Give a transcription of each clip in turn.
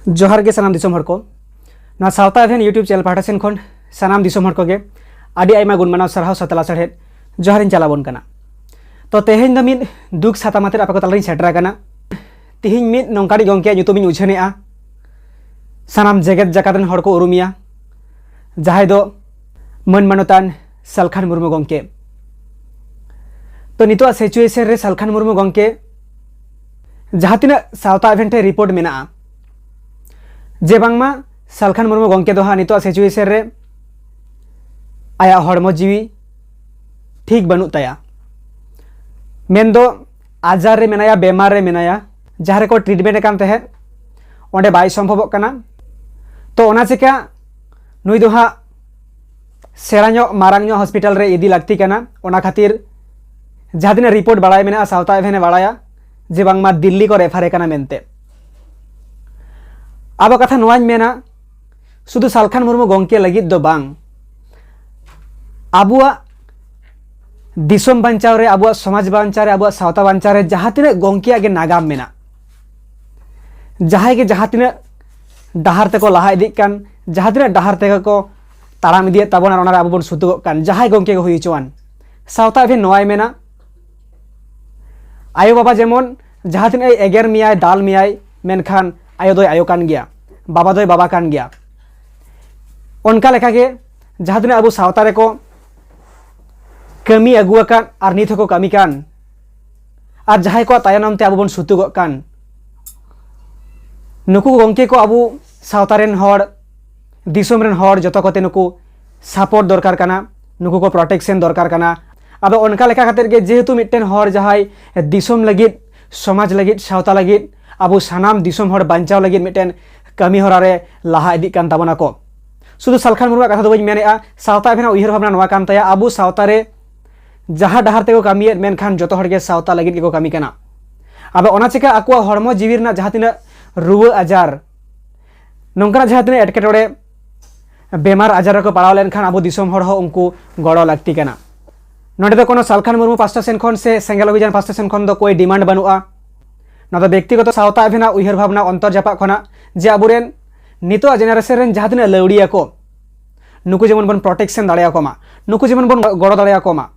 जोहार गे सानाम दिसोम हर को ना सावता एभेन यूट्यूब चैनल पाठा सेन खन सानाम दिसोम हर को गे आदि आयमा गुण मानाव सरहाव सतला सड़हेड जोहारिन चलाबोन कना। तो तेहेन द मिद दुख सातामाते आपको तलारिन सेटरा कना। तिहिन मिद नोंकानी गंके ᱧᱩᱛᱩᱢᱤᱧ उछनेआ सानाम जेगेत जाकातन हर को उरुमिया जहाय दो मन मानतान सालखान मुर्मू गंके। तो नितो सिचुएशन रे सालखान मुर्मू गंके जहाँ तिना सावता एभेन ठे रिपोर्ट मेना जे बांगमा सालखान मुर्मू गंके दो नितो सिचुएशन रे आया हड़मो जीवी ठीक बनू ताया मेन दो आजार रे मेनाया बेमार रे मेनाया जहाँ को ट्रिटमेंट कान तहे ओंडे बाय सम्भव कना। तो ओना चिका नुई दो हाँ सेराño मारांगño हॉस्पिटल रे इदी लगती कना। ओना खातिर जहाँ दिन रिपोर्ट बाड़ाय मेना सावता एभेने बाड़ाया जे बांगमा दिल्ली को रेफारे कना मेनते। अब कथा नोवाñ मेना शुधु सालखान मुर्मू गंके लगित दो बांग आबुआ दिसोम बांचाव रे आबुआ समाज बांचाव रे आबुआ सावता बांचाव रे जहाँ तिना गंके आगे नागाम मेना जहाँ के जहाँ तिना डाहार तेको लाहा इदिक कान जहाँ तिना डाहार तेको को ताराम इदिये ताबोन आर आबो बन सुतुगोग कान जहाँ गंके को हुईचोआन सावता एभेन नोवाय मेना आयो बाबा जेमन जहाँ तिना एगेर मियाय दाल मियाय मेनखान आयो दोय आयो कान गिया बाबा दोय बाबा कान गिया। उनका लेखा के जहाँ तिना आबो सावता रे को कमी अगुआकान आर नित को कमी कान आर जहाँ को तायनम ते आबो बन सुतुगोग कान नुकु गंके को आबो सावता रेन हर दिसोम रेन हर जतो कोते नुकु सपोर्ट दरकार काना नुकु को प्रोटेक्शन दरकार काना। अब उनका लेखा खातिर के जेहेतु मिट्टन हर जहाय दिसोम लगित समाज लगित सावता लगित आबो सानाम दिसोम हर बांचाव लगित मिट्टन कमी हरा रे लाहा इदिक कान ताबोना को शुधु सालखान मुर्मू कथा दो बई मेनेआ सावता एभेना उयहर भावना नोवा कान ताया आबो सावता रे जहाँ डाहार तेको कमिये मेनखान जतो हर गे सावता लगित के को कमी काना। अब ओना चिका आकुआ हड़मो जीवी रना जहाँ तिना रुआ आजार नोंकाना जहाँ तिना एटकेटोड़े बेमार आजार को पड़ाव लेनखान आबो दिसोम हर हो उनको गड़ो लागती काना। नोडे दो कोनो सालखान मुर्मू पास्टा सेन खन से सेंगेल अभियान पास्टा सेन खन दो कोई डिमांड बानुआ ना तो व्यक्तिगत सावता एभेना उयहर भावना अंतर जापा खना जे आबोरेन नितो जेनारेशन रेन जहाँ तिना लौड़िया को नुकु जेमन बन प्रोटेक्शन दाड़ेया कोमा नुकु जेमन बन गड़ो दाड़ेया कोमा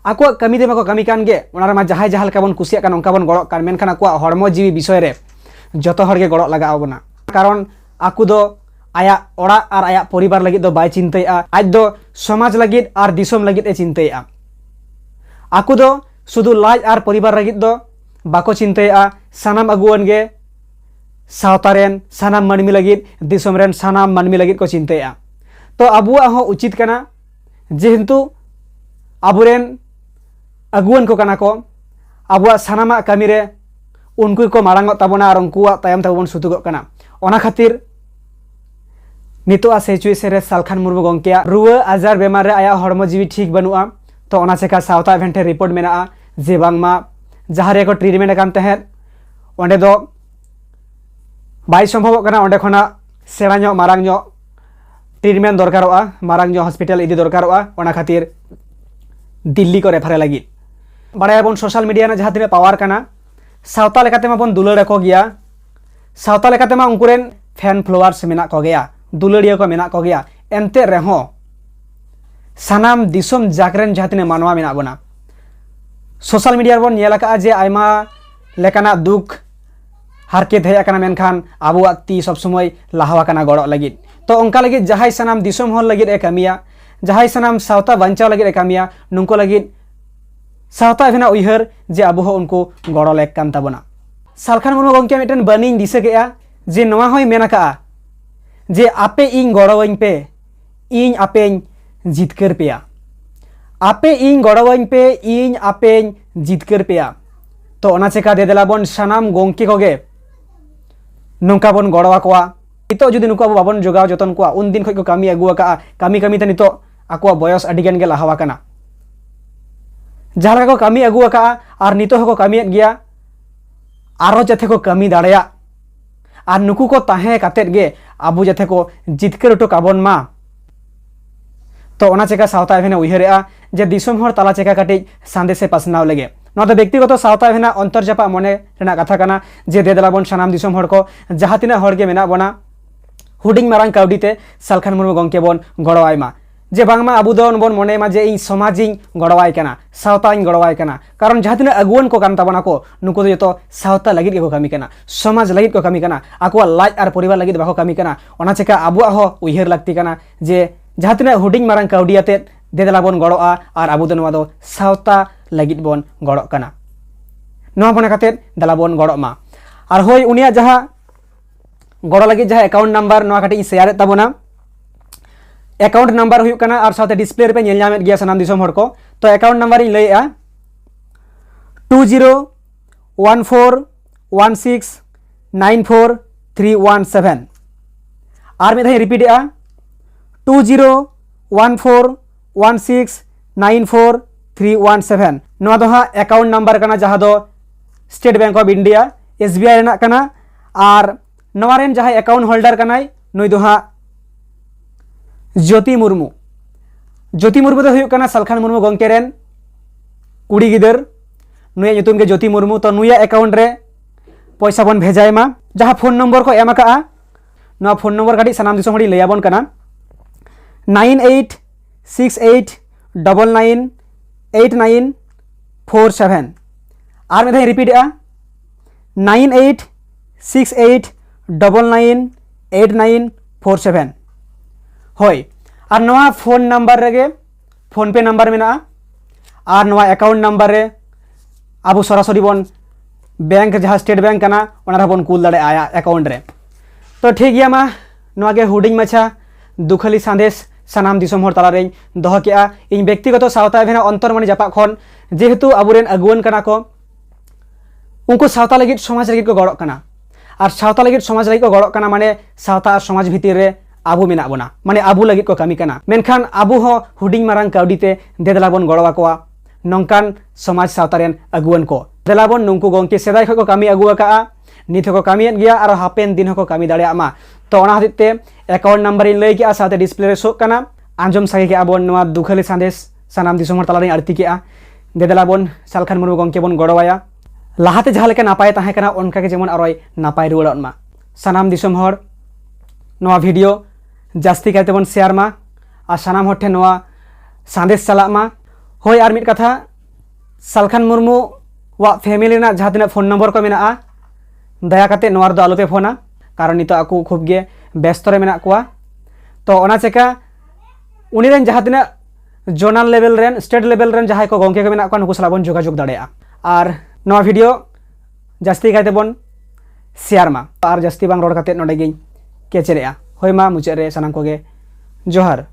आकुआ कमी दे माको कमी कान गे ओनारे मा जहाय जहां लेका बन कुसिया कान ओंका बन गड़ो कान मेनखान आकुआ हड़मो जीवी विषय रे जतो हर गे गड़ो लागा बोना कारण आकु दो आया ओड़ा आर आया परिवार लगित दो बाय चिंताया आज दो समाज लगित आर दिसोम लगित ए चिंताया आकु दो शुधु लाज आर परिवार लगित दो बाको चिंताया सानाम अगुवन गे सावता रेन सानाम मानमी लगित दिसोम रेन सानाम मानमी लगित को चिंताया। तो आबुआ हो उचित कना जेहेतु आबुरेन अगुवन को कना को आबुआ सानामा कमी रे उनको को मारांगो ताबोना आर उनकुआ तायम ताबोन सुतुगो कना। ओना खातिर नितो सिचुएशन रे सालखान मुर्मू गंकेया रुआ आजार बेमार रे आया हड़मो जीवी ठीक बनुआ। तो ओना चेका सावता एभेन ठे रिपोर्ट मेना जे बांगमा जहाँ रे को ट्रिटमेंट कान तहे ओंडे दो बाय सम्भव कना ओंडे खना सेराño मारांगño ट्रिटमेंट दरकारोआ मारांगño हॉस्पिटल इदी दरकारोआ ओना खातिर दिल्ली को रेफारे लगी बाड़ायाबन सोशल मीडिया ना जहाँ तिना पावर कना सावता लेकाते मा बन दुलाड़ को गया सावता लेकाते मा उनकुरेन फैन फ्लोअर्स मेना को गया दुलाड़िया को मेना को गया एनते रेहो सानाम दिसोम जाकरेन जहाँ तिना मानवा मेना बना सोशल मीडिया बन नेलका जे आयमा लेकाना दुख हारकेत हेय आकना मेनखान आबुआ ती सब समय लाहावा कना गड़ो लगित। तो उनका लगित जहाय सानाम दिसोम हर लगित ए कमिया जहाय सानाम सावता बांचाव लगित ए कमिया नुनको लगित सावता एभेना उयहर जे आबो हो उनको गड़ो लेक कान ताबोना। सालखान मुर्मू गंके मिटन बानिं दिसे गेआ जे नोवा होय मेनाका जे आपे इं गड़ोवाñ पे इं आपेñ जितकर पेया आपे इं गड़ोवाñ पे इं आपेñ जितकर पेया। तो ओना चेका दे देला बन सानाम गंके कोगे नोंका बन गड़ोआ कोआ नितो जुदि नुको आबो बाबन जोगाव जतन कोआ उन दिन खय को कमी अगुआका कमी कमी ते नितो आकुआ बयस अडिगान गे लाहावा काना जहाँ को कमी अगुआका आर नितो हको कमियत गया आरो जाथे को कमी दाड़ेया आर नुकु को ताहे कातेत गे आबो जाथे को जितकर उटो काबन मा। तो ओना चेका सावता एभेना उयहरेआ जे दिसोम हर ताला चेका काटिज सांदेसे पासनाव लेगे नोआ दो व्यक्तिगत सावता भेना अंतर जापा मने रेना कथा काना जे दे देलाबन सानाम दिसोम हड़ को जहाँ तिना हड़ गे मेना बना हुडिंग मारांग काउडीते सालखान मुर्मू गंके बन गड़ोआय मा जे बांगमा आबू दो बन मने मा जे इन समाजिंग गड़ोआय काना सावताइंग गड़ोआय काना कारण जहाँ तिना अगुवन को कान ताबना को नुको दो जतो सावता लगित को कमी काना समाज लगित को कमी काना आकुआ लाज और परिवार लगित बाको कमी काना ओना चेका आबुआ हो उयहर लगती काना जे जहाँ तिना हुडिंग मारांग काउडीयाते दे देलाबन गड़ोआ और आबू दो नोआ दो सावता लगित बन गड़ो काना नोआ बना काते देलाबन गड़ो मा और होय उनिया जहाँ गड़ो लगित जहाँ अकाउंट नंबर नोआ काटे शेयर ताबोना अकाउंट नंबर हुई काना और साथे डिस्प्ले रे पे नेल नामेत गया सानाम दिसोम हड़ को तो अकाउंट नंबर इन लैया 201416943117 और मिद रिपीट 201416943117 नोआ दो हाँ अकाउंट नंबर काना जहाँ दो state bank of India SBI रेना काना और नोआ रेन जहाँ अकाउंट होल्डर कानाय नुई दो हाँ ज्योति मुर्मू दो हुयुग काना सालखान मुर्मू गंके रेन कुड़ी गिदर नुया ᱧᱩᱛᱩᱢ गे ज्योति मुर्मू तो नुया अकाउंट रे पैसा बन भेजाय मा जहाँ फोन नंबर को एम का नुआ फोन नंबर काटी सानाम दिसोम हड़ी लैयाबन काना 9868998947 और मिद रिपीट 9868998947 होय और नवा फोन नंबर रेगे फोन पे नंबर में और नवा अकाउंट नंबर रे आबू सरासरी बन बैंक जहाँ स्टेट बैंक काना ओना बन कुल दाड़े आया अकाउंट रे तो ठीक गया मा नवा के हुडिंग माछा दुखली संदेश सानाम दिसोम हर तला रे दोह केआ इन व्यक्तिगत सावता भेना अंतर माने जापा खन जेहेतु आबुरेन अगुवन काना को उनको सावता लगित समाज लगित को गड़ो काना और सावता लगित समाज लगित को गड़ो काना माने सावता और समाज भितर रे आबू मेना बना माने आबू लगित को कमी काना मेनखान आबू हो हुडिंग मारांग काउडीते दे देलाबन गड़ोआ कोआ नंकान समाज सावतारेन अगुवन को देलाबन नुंकु गंके सेदाय खो को कमी अगुआ का नित को कमीयन गया और हापेन दिन को कमी दाड़े मा तो ओना हदिते अकाउंट नंबर इन लई के साथे डिस्प्ले रे शो काना आंजम सागे के आबन नवा दुखली संदेश सानाम दिसोम हर तलारे आरती के दे देलाबन सालखान मुर्मू गंके बन गड़ोआया लाहाते जहाँ लेके नापाय ताहे काना ओनका के जेमन आरोय नापाय रुवाड़न मा सानाम दिसोम हर नवा वीडियो जास्ती कहते बन शेयर मा और सानाम हर ठे नवा संदेश चला मा होय और मिट कथा सालखान मुर्मू वा फैमिली ना जहाँ तिना फोन नंबर को मेना दया काते नवा दो आलोपे फोना कारण नितो आकु खूब गे व्यस्त रे मेना कुआ तो ओना चेका उनी रेन जहाँ तिना zonal level rain state level rain जहाँ को गंके को मेना कुआ नुकु सलाबन जोगाजोग दाड़ेया और नवा वीडियो जास्ती कहते बन शेयर मा और जास्ती बांग रोड काते नोडे गे केचेरेया होय मा मुचाद रे सानाम को गे जोहार।